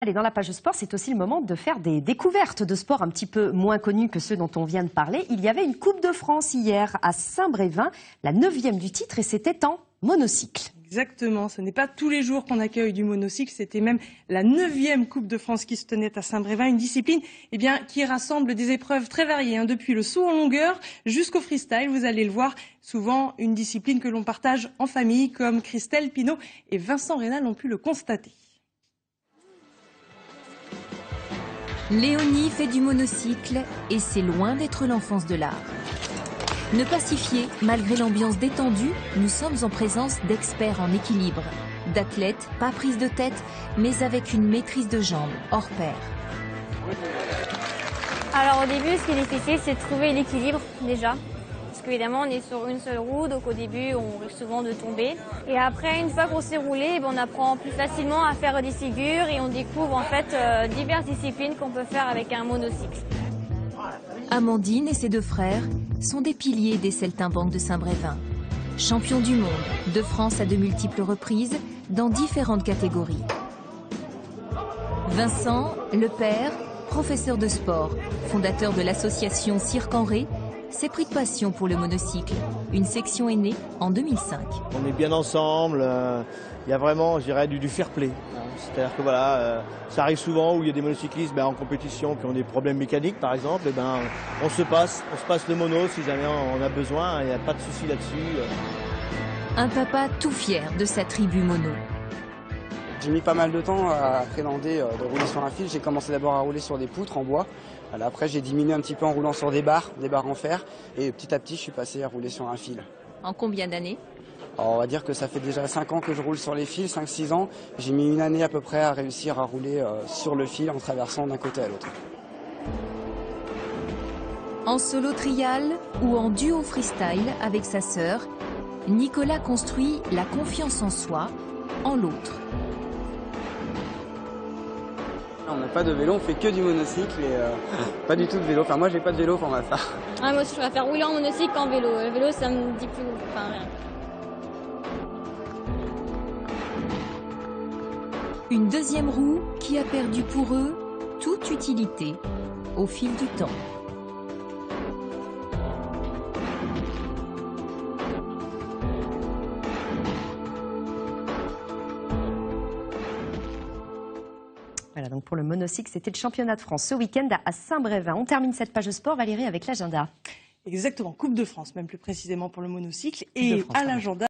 Allez, dans la page sport, c'est aussi le moment de faire des découvertes de sport un petit peu moins connues que ceux dont on vient de parler. Il y avait une Coupe de France hier à Saint-Brévin, la 9e du titre, et c'était en monocycle. Exactement, ce n'est pas tous les jours qu'on accueille du monocycle, c'était même la 9e Coupe de France qui se tenait à Saint-Brévin, une discipline qui rassemble des épreuves très variées, depuis le saut en longueur jusqu'au freestyle, vous allez le voir, souvent une discipline que l'on partage en famille, comme Christelle Pinault et Vincent Rénal ont pu le constater. Léonie fait du monocycle et c'est loin d'être l'enfance de l'art. Ne pas s'y fier, malgré l'ambiance détendue, nous sommes en présence d'experts en équilibre, d'athlètes pas prises de tête, mais avec une maîtrise de jambes hors pair. Alors au début, ce qui est difficile, c'est de trouver l'équilibre déjà. Parce qu'évidemment, on est sur une seule roue, donc au début, on risque souvent de tomber. Et après, une fois qu'on s'est roulé, on apprend plus facilement à faire des figures et on découvre en fait diverses disciplines qu'on peut faire avec un monocycle. Amandine et ses deux frères sont des piliers des Saltimbanques de Saint-Brévin. Champions du monde, de France à de multiples reprises, dans différentes catégories. Vincent, le père, professeur de sport, fondateur de l'association Cirque en Ré, s'est pris de passion pour le monocycle. Une section est née en 2005. On est bien ensemble, il y a vraiment, je dirais, du fair play. C'est-à-dire que voilà, ça arrive souvent où il y a des monocyclistes en compétition qui ont des problèmes mécaniques par exemple, on se passe le mono si jamais on a besoin, il n'y a pas de souci là-dessus. Un papa tout fier de sa tribu mono. J'ai mis pas mal de temps à appréhender de rouler sur un fil. J'ai commencé d'abord à rouler sur des poutres en bois. Après, j'ai diminué un petit peu en roulant sur des barres en fer. Et petit à petit, je suis passé à rouler sur un fil. En combien d'années ? On va dire que ça fait déjà 5 ans que je roule sur les fils, 5-6 ans. J'ai mis une année à peu près à réussir à rouler sur le fil en traversant d'un côté à l'autre. En solo trial ou en duo freestyle avec sa sœur, Nicolas construit la confiance en soi, en l'autre. On n'a pas de vélo, on fait que du monocycle et pas du tout de vélo. Enfin, moi, j'ai pas de vélo pour ma part. Ah, moi aussi, je préfère rouler en monocycle qu'en vélo. Le vélo, ça me dit plus rien. Une deuxième roue qui a perdu pour eux toute utilité au fil du temps. Voilà, donc pour le monocycle, c'était le championnat de France ce week-end à Saint-Brévin. On termine cette page sport, Valérie, avec l'agenda. Exactement, Coupe de France, même plus précisément pour le monocycle. Et à l'agenda,